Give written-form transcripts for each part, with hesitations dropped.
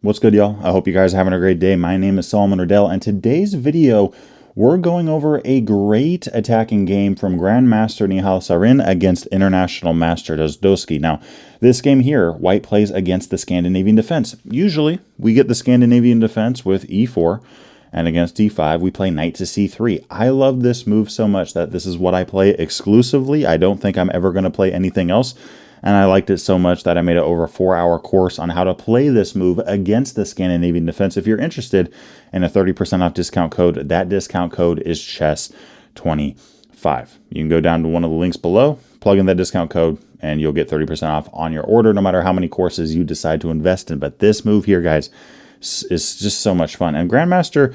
What's good, y'all? I hope you guys are having a great day. My name is Solomon Riddell, and today's video, we're going over a great attacking game from Grandmaster Nihal Sarin against International Master Dostoevsky. Now, this game here, white plays against the Scandinavian defense. Usually, we get the Scandinavian defense with e4, and against d5, we play knight to c3. I love this move so much that this is what I play exclusively. I don't think I'm ever going to play anything else. And I liked it so much that I made an over 4-hour course on how to play this move against the Scandinavian defense. If you're interested in a 30% off discount code, that discount code is CHESS25. You can go down to one of the links below, plug in that discount code, and you'll get 30% off on your order, no matter how many courses you decide to invest in. But this move here, guys, is just so much fun. And Grandmaster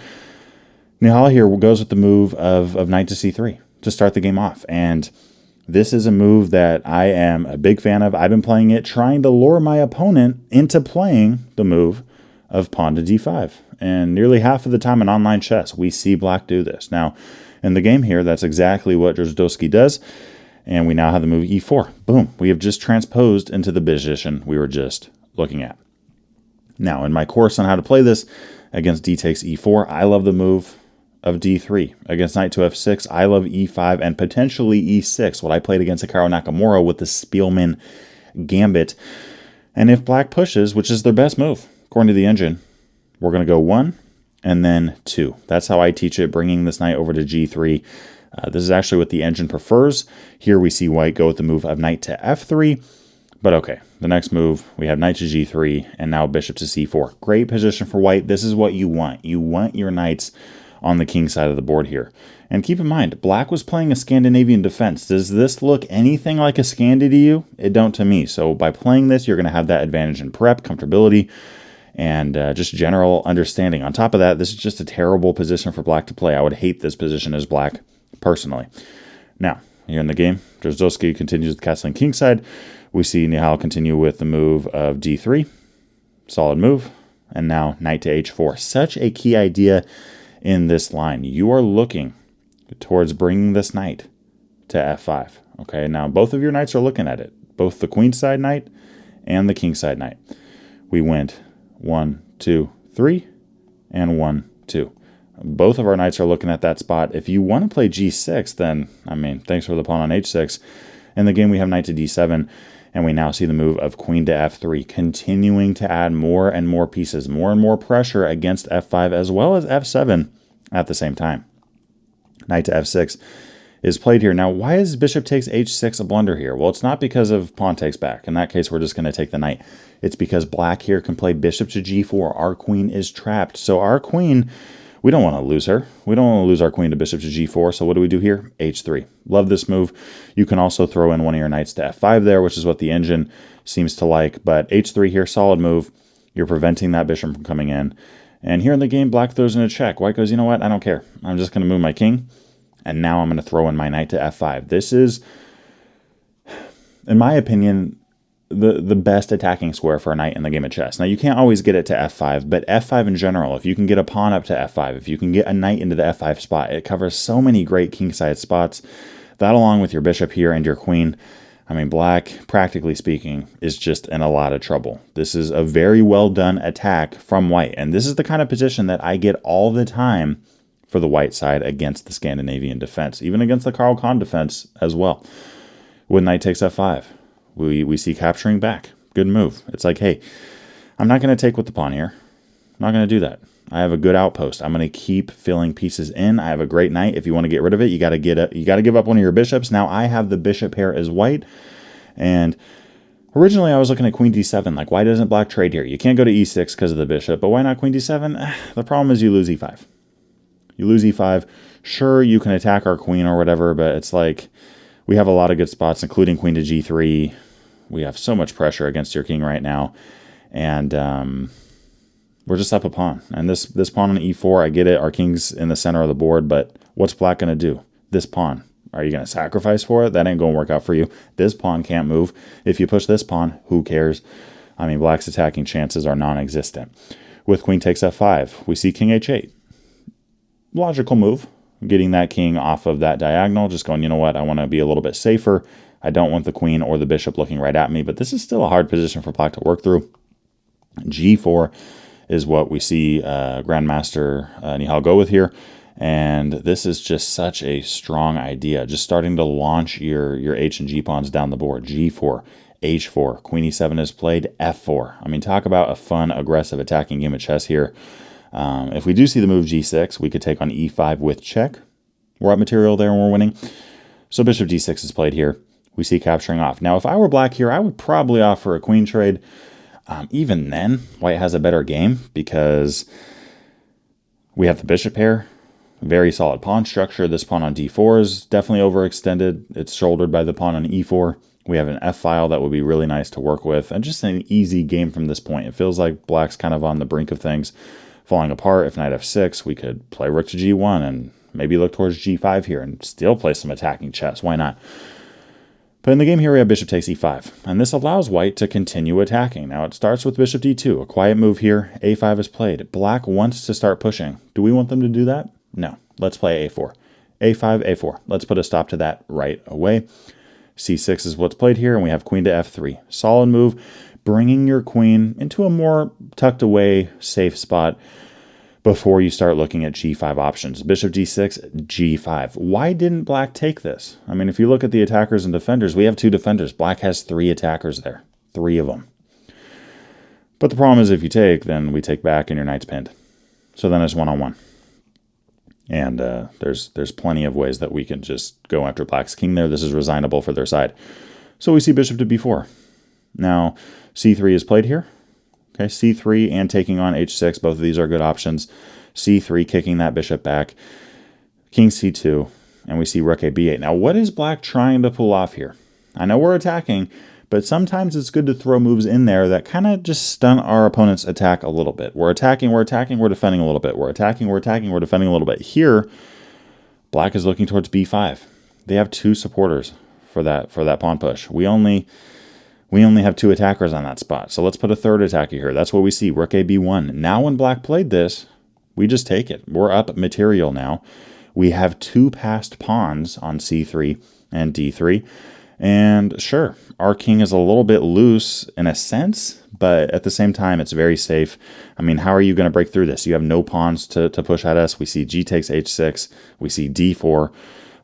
Nihal here goes with the move of knight to c3 to start the game off. And this is a move that I am a big fan of. I've been playing it, trying to lure my opponent into playing the move of pawn to d5. And nearly half of the time in online chess, we see black do this. Now, in the game here, that's exactly what Dostoevsky does. And we now have the move e4. Boom. We have just transposed into the position we were just looking at. Now, in my course on how to play this against d takes e4, I love the move of d3. Against knight to f6, I love e5 and potentially e6, what I played against Hikaru Nakamura with the Spielman Gambit. And if black pushes, which is their best move, according to the engine, we're going to go 1 and then 2. That's how I teach it, bringing this knight over to g3. This is actually what the engine prefers. Here we see white go with the move of knight to f3. But okay, the next move, we have knight to g3 and now bishop to c4. Great position for white. This is what you want. You want your knights on the king side of the board here. And keep in mind, black was playing a Scandinavian defense. Does this look anything like a Scandi to you? It don't to me. So by playing this, you're going to have that advantage in prep, comfortability, and just general understanding. On top of that, this is just a terrible position for black to play. I would hate this position as black, personally. Now, here in the game, Dostoevsky continues with castling kingside. We see Nihal continue with the move of d3. Solid move. And now knight to h4. Such a key idea in this line. You are looking towards bringing this knight to f5. Okay, now both of your knights are looking at it. Both the queenside knight and the kingside knight. We went 1, 2, 3, and 1, 2. Both of our knights are looking at that spot. If you want to play g6, then, I mean, thanks for the pawn on h6. In the game, we have knight to d7, and we now see the move of queen to f3, continuing to add more and more pieces, more and more pressure against f5 as well as f7 at the same time. Knight to f6 is played here. Now, why is bishop takes h6 a blunder here? Well, it's not because of pawn takes back. In that case, we're just going to take the knight. It's because black here can play bishop to g4. Our queen is trapped. So our queen, we don't want to lose her. We don't want to lose our queen to bishop to g4. So what do we do here? h3. Love this move. You can also throw in one of your knights to f5 there, which is what the engine seems to like. But h3 here, solid move. You're preventing that bishop from coming in. And here in the game, black throws in a check. White goes, you know what? I don't care. I'm just going to move my king. And now I'm going to throw in my knight to f5. This is, in my opinion, the best attacking square for a knight in the game of chess. Now, you can't always get it to f5, but f5 in general, if you can get a pawn up to f5, if you can get a knight into the f5 spot, it covers so many great kingside spots. That, along with your bishop here and your queen, I mean, black, practically speaking, is just in a lot of trouble. This is a very well done attack from white. And this is the kind of position that I get all the time for the white side against the Scandinavian defense, even against the Karl Kahn defense as well. When knight takes f5, we see capturing back. Good move. It's like, hey, I'm not going to take with the pawn here. I'm not going to do that. I have a good outpost. I'm going to keep filling pieces in. I have a great knight. If you want to get rid of it, you got to give up one of your bishops. Now I have the bishop pair as white. And originally I was looking at queen d7. Like, why doesn't black trade here? You can't go to e6 because of the bishop, but why not queen d7? The problem is you lose e5. You lose e5. Sure, you can attack our queen or whatever, but it's like we have a lot of good spots, including queen to g3. We have so much pressure against your king right now. And we're just up a pawn. And this pawn on e4, I get it. Our king's in the center of the board, but what's black going to do? This pawn. Are you going to sacrifice for it? That ain't going to work out for you. This pawn can't move. If you push this pawn, who cares? I mean, black's attacking chances are non-existent. With queen takes f5, we see king h8. Logical move. Getting that king off of that diagonal. Just going, you know what? I want to be a little bit safer. I don't want the queen or the bishop looking right at me. But this is still a hard position for black to work through. g4 is what we see Grandmaster Nihal go with here. And this is just such a strong idea. Just starting to launch your H and G pawns down the board. G4, H4, Queen E7 is played, F4. I mean, talk about a fun, aggressive attacking game of chess here. If we do see the move G6, we could take on E5 with check. We're up material there and we're winning. So bishop D6 is played here. We see capturing off. Now, if I were black here, I would probably offer a queen trade. Even then, white has a better game because we have the bishop pair. Very solid pawn structure. This pawn on D4 is definitely overextended. It's shouldered by the pawn on E4. We have an F file that would be really nice to work with. And just an easy game from this point. It feels like black's kind of on the brink of things falling apart. If knight F6, we could play rook to G1 and maybe look towards G5 here and still play some attacking chess. Why not? But in the game here, we have bishop takes E5. And this allows white to continue attacking. Now, it starts with bishop D2. A quiet move here. A5 is played. Black wants to start pushing. Do we want them to do that? No. Let's play A4. A5, A4. Let's put a stop to that right away. C6 is what's played here, and we have queen to F3. Solid move, bringing your queen into a more tucked away, safe spot before you start looking at G5 options. Bishop D6, G5. Why didn't black take this? I mean, if you look at the attackers and defenders, we have 2 defenders. Black has 3 attackers there. 3 of them. But the problem is if you take, then we take back and your knight's pinned. So then it's one-on-one. And there's plenty of ways that we can just go after black's king there. This is resignable for their side. So we see bishop to B4. Now, C3 is played here. Okay, C3 and taking on H6. Both of these are good options. C3, kicking that bishop back. King C2. And we see rook A B8. Now, what is black trying to pull off here? I know we're attacking, but sometimes it's good to throw moves in there that kind of just stunt our opponent's attack a little bit. We're attacking, we're defending a little bit. We're attacking, we're defending a little bit. Here, black is looking towards B5. They have 2 supporters for that pawn push. We only have 2 attackers on that spot. So let's put a 3rd attacker here. That's what we see, rook A B1. Now when black played this, we just take it. We're up material now. We have 2 passed pawns on C3 and D3. And sure, our king is a little bit loose in a sense, but at the same time, it's very safe. I mean, how are you going to break through this? You have no pawns to push at us. We see G takes H6. We see D4.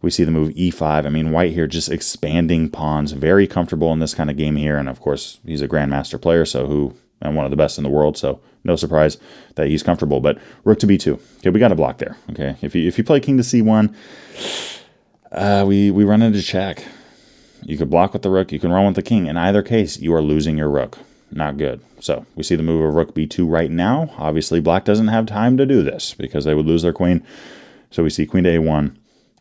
We see the move E5. I mean, white here just expanding pawns. Very comfortable in this kind of game here. And of course, he's a grandmaster player, and one of the best in the world. So no surprise that he's comfortable. But rook to B2. Okay, we got a block there. Okay, if you play king to C1, we run into check. You could block with the rook. You can run with the king. In either case, you are losing your rook. Not good. So we see the move of rook B2 right now. Obviously, black doesn't have time to do this because they would lose their queen. So we see queen to A1,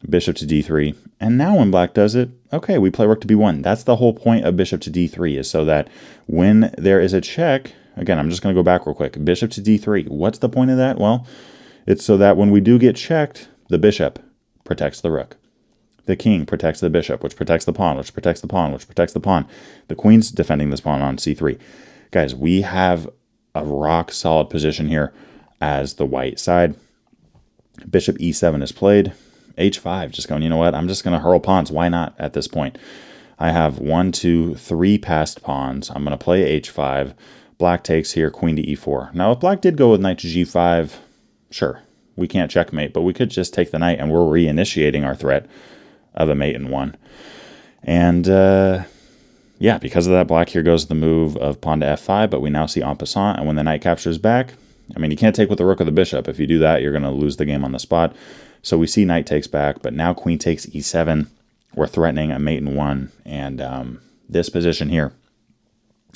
bishop to D3. And now when black does it, okay, we play rook to B1. That's the whole point of bishop to D3 is so that when there is a check, again, I'm just going to go back real quick. Bishop to D3. What's the point of that? Well, it's so that when we do get checked, the bishop protects the rook. The king protects the bishop, which protects the pawn, which protects the pawn, which protects the pawn. The queen's defending this pawn on C3. Guys, we have a rock-solid position here as the white side. Bishop E7 is played. H5, just going, you know what? I'm just going to hurl pawns. Why not at this point? I have 1, 2, 3 passed pawns. I'm going to play H5. Black takes here, queen to E4. Now, if black did go with knight to G5, sure, we can't checkmate, but we could just take the knight and we're reinitiating our threat of a mate in 1. And yeah, because of that, black here goes the move of pawn to F5, but we now see en passant, and when the knight captures back, I mean, you can't take with the rook or the bishop. If you do that, you're going to lose the game on the spot. So we see knight takes back, but now queen takes E7. We're threatening a mate in 1, and this position here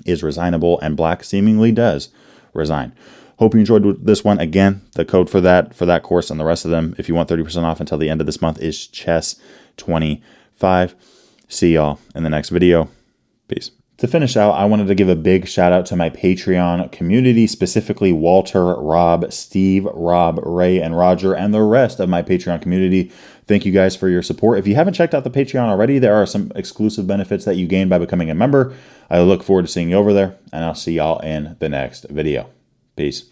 is resignable, and black seemingly does resign. Hope you enjoyed this one. Again, the code for that course and the rest of them, if you want 30% off until the end of this month, is chess25. See y'all in the next video. Peace. To finish out, I wanted to give a big shout out to my Patreon community, specifically Walter, Rob, Steve, Rob, Ray, and Roger, and the rest of my Patreon community. Thank you guys for your support. If you haven't checked out the Patreon already, there are some exclusive benefits that you gain by becoming a member. I look forward to seeing you over there, and I'll see y'all in the next video. Peace.